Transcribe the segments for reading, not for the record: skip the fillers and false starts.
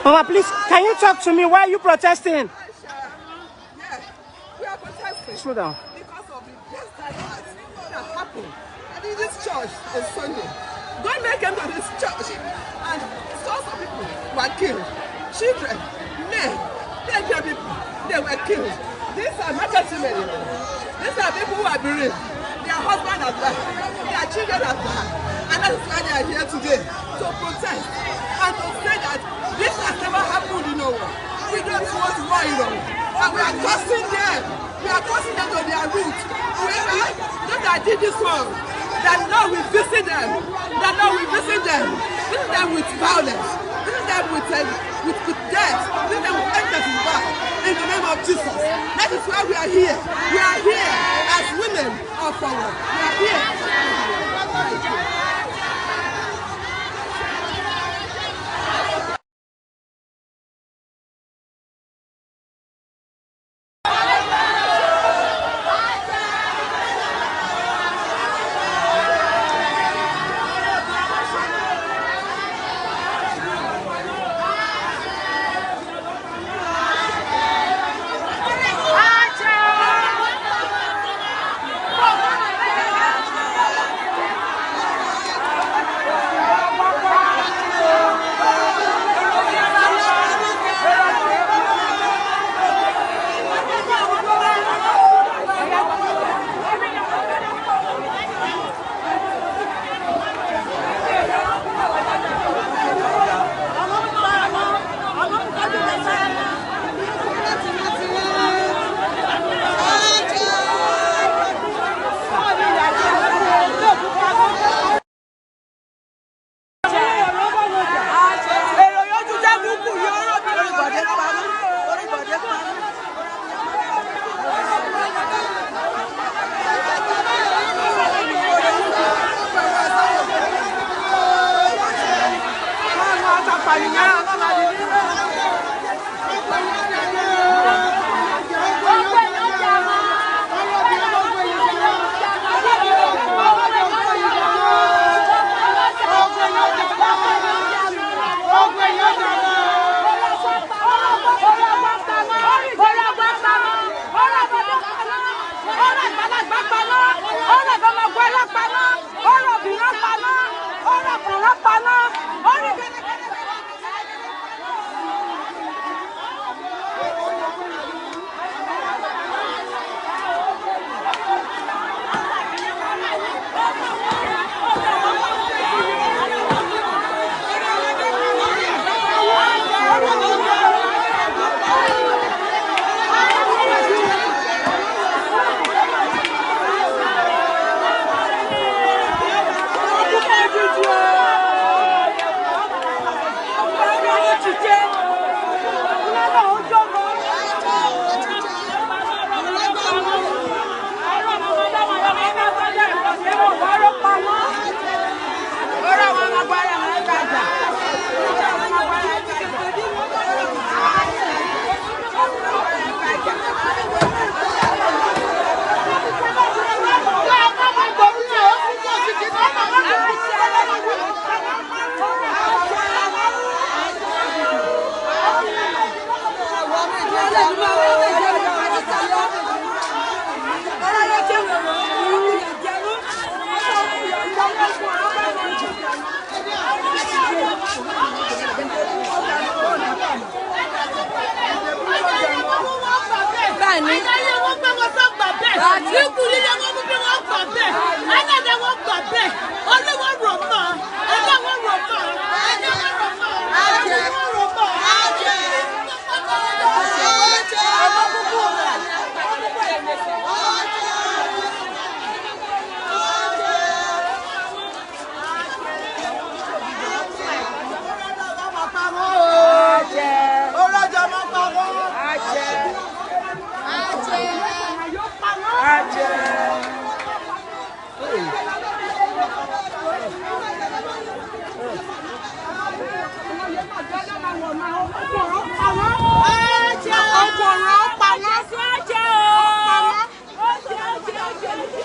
Mama, please, can you talk to me? Why are you protesting? Yes, we are protesting. Slow down. Because of the bastard acts that happened. And in this church on Sunday, God came to this church and scores of people were killed. Children, men, tender people, they were killed. These are market women. These are people who are bereaved. Their husband has died. Their children have died. And that is why they are here today to protest and to say that this has never happened in our world. We don't want war in our world. And we are cursing them. We are cursing them to their roots. Whoever those that did this one, that Lord will visit them. That Lord will visit them. Visit them with violence. Visit them with death. Visit them with endless back. In the name of Jesus. That is why we are here. We are here as women of our world. We are here.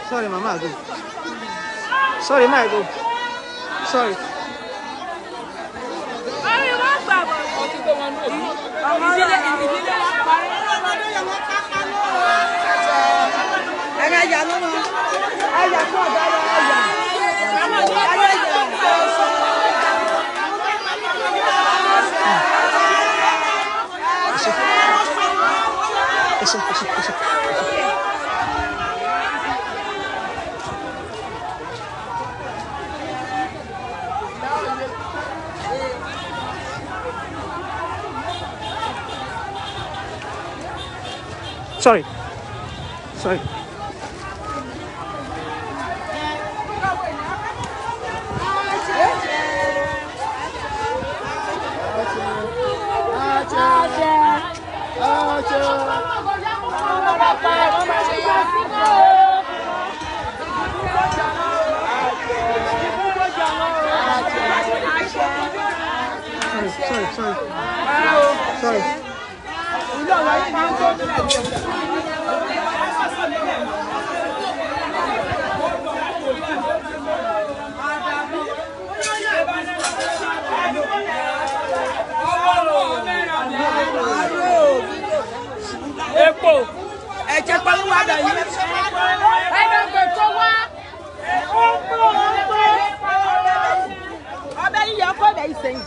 Sorry, Mama, go. Sorry, Ma, go. Sorry. Sorry. Sorry. Sorry. Epo, ẹ̀jẹ̀ pẹ̀lú wàdà yìí. Ẹ̀dọ̀gbẹ̀ tó wá. Ọbẹ̀ yìí yẹ kó bẹ̀ ìsẹ̀yìn.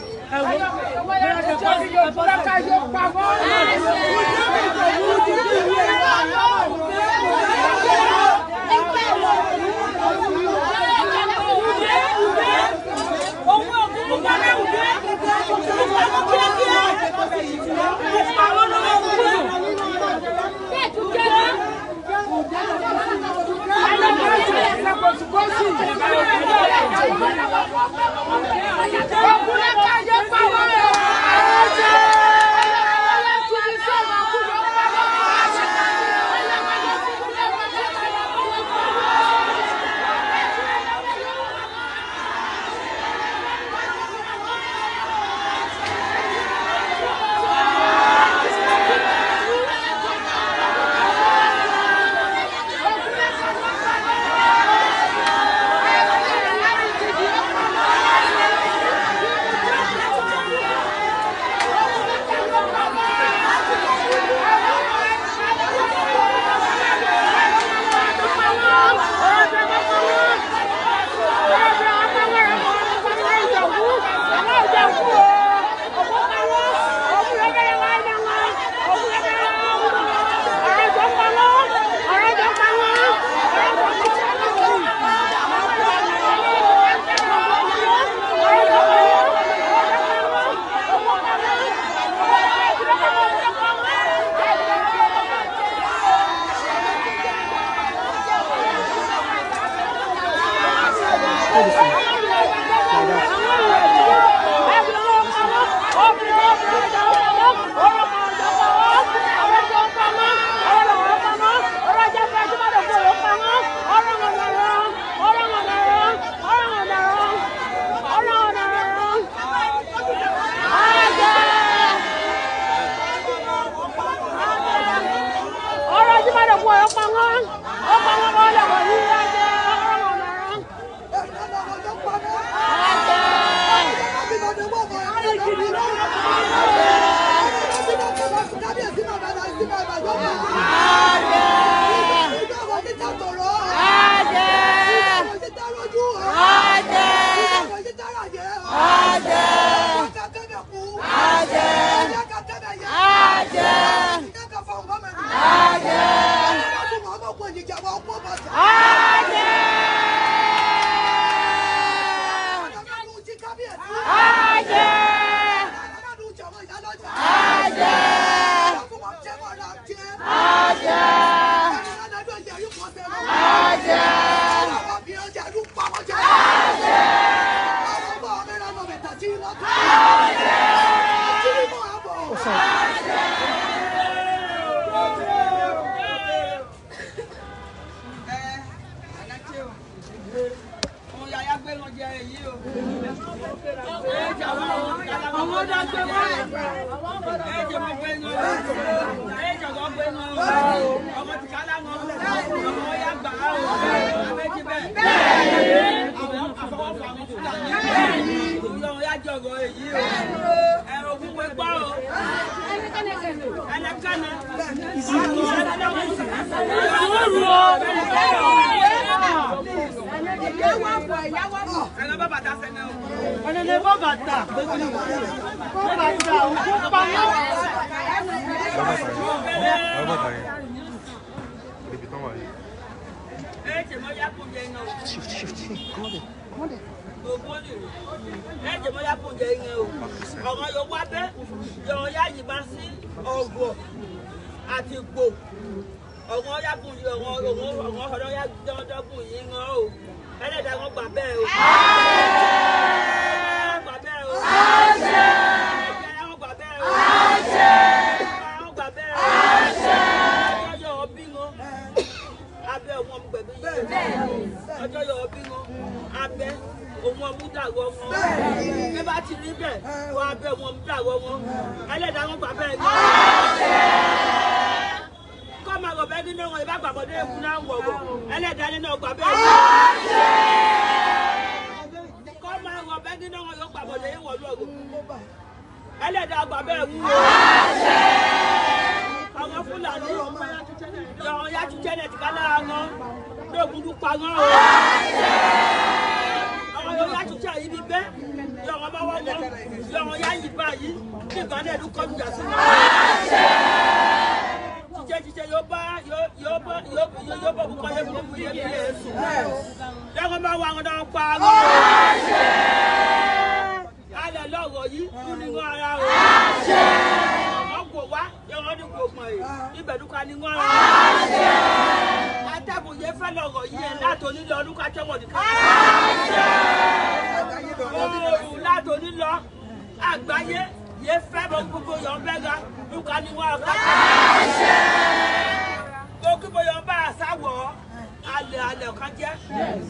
Shift. Come on there.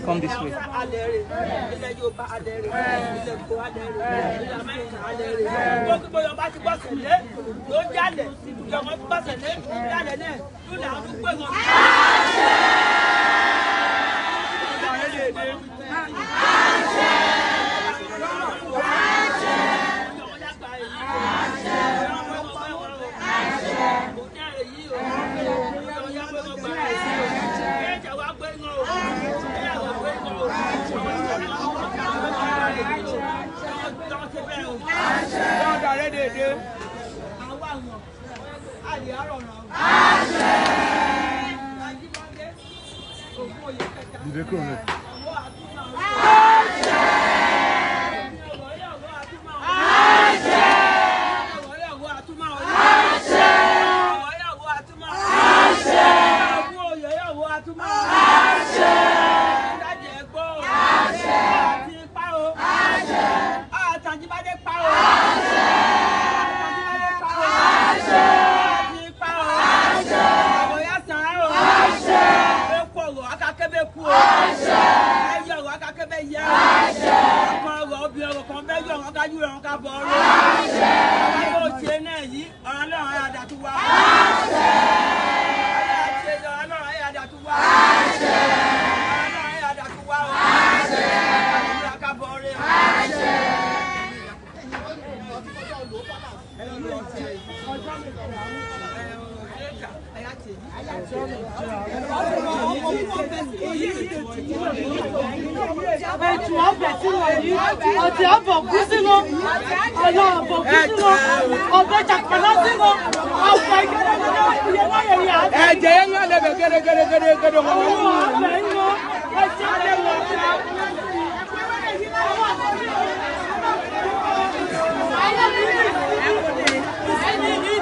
Come this way.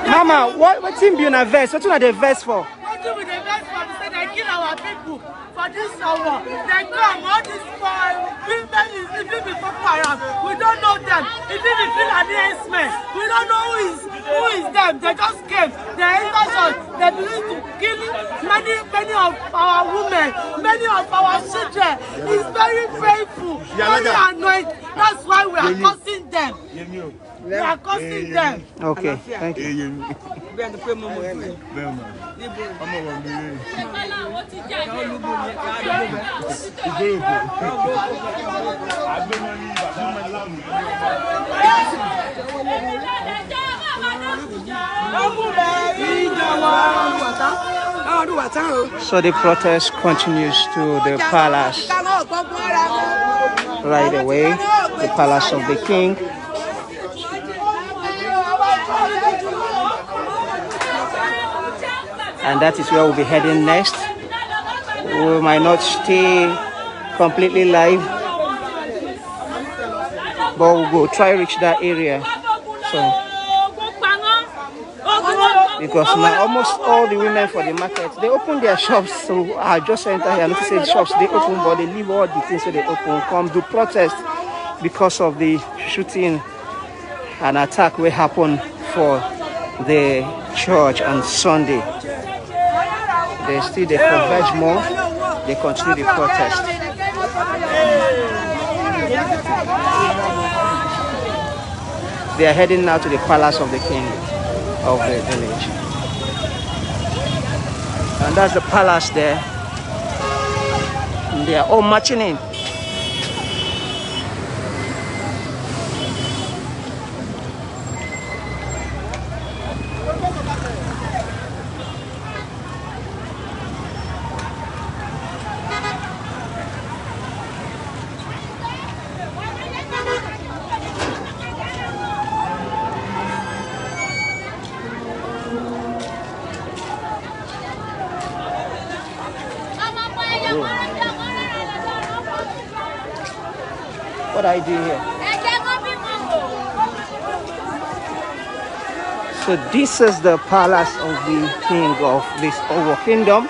Mama, what team be on a verse? What are the verse for? What do we the verse for? They say they kill our people for this hour. They come all this time. If it be Paparam, we don't know them. If it be Philadelphia, we don't know who is them. They just came. They entered us. They believe to kill many of our women, many of our children. It's very painful, very annoying. That's why we are cursing them. We are cursing them. Okay, thank you. So the protest continues to the palace right away, the palace of the king. And that is where we'll be heading next. We might not stay completely live, but we'll go try reach that area. So because now almost all the women for the market, they open their shops. So I just enter here and notice the shops they open, but they leave all the things so they open, come do protest because of the shooting and attack will happen for the church on Sunday. They converge more, they continue the protest. They are heading now to the palace of the king of the village. And that's the palace there. And they are all marching in. What are you doing here? So this is the palace of the king of this Awon kingdom,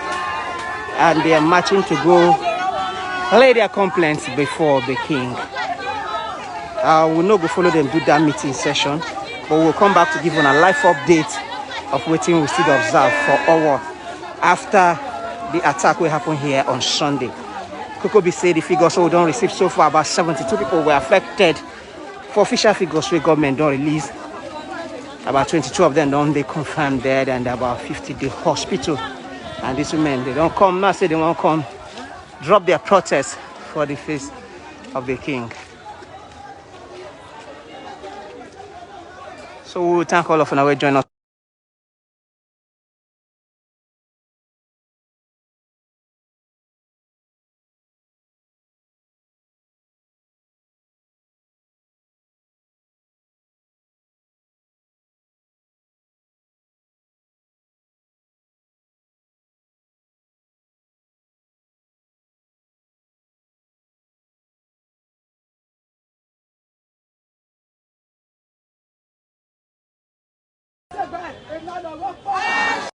and they are marching to go lay their complaints before the king. We'll not go follow them do that meeting session, but we'll come back to give on a live update of what we still observe for Awon after the attack will happen here on Sunday. Kokobi said the figures we don't receive so far, about 72 people were affected. For official figures, the government don't release. About 22 of them don't they confirmed dead, and about 50 the hospital. And these women, they don't come now, say they won't come drop their protest for the face of the king. So we'll thank all of you now join us.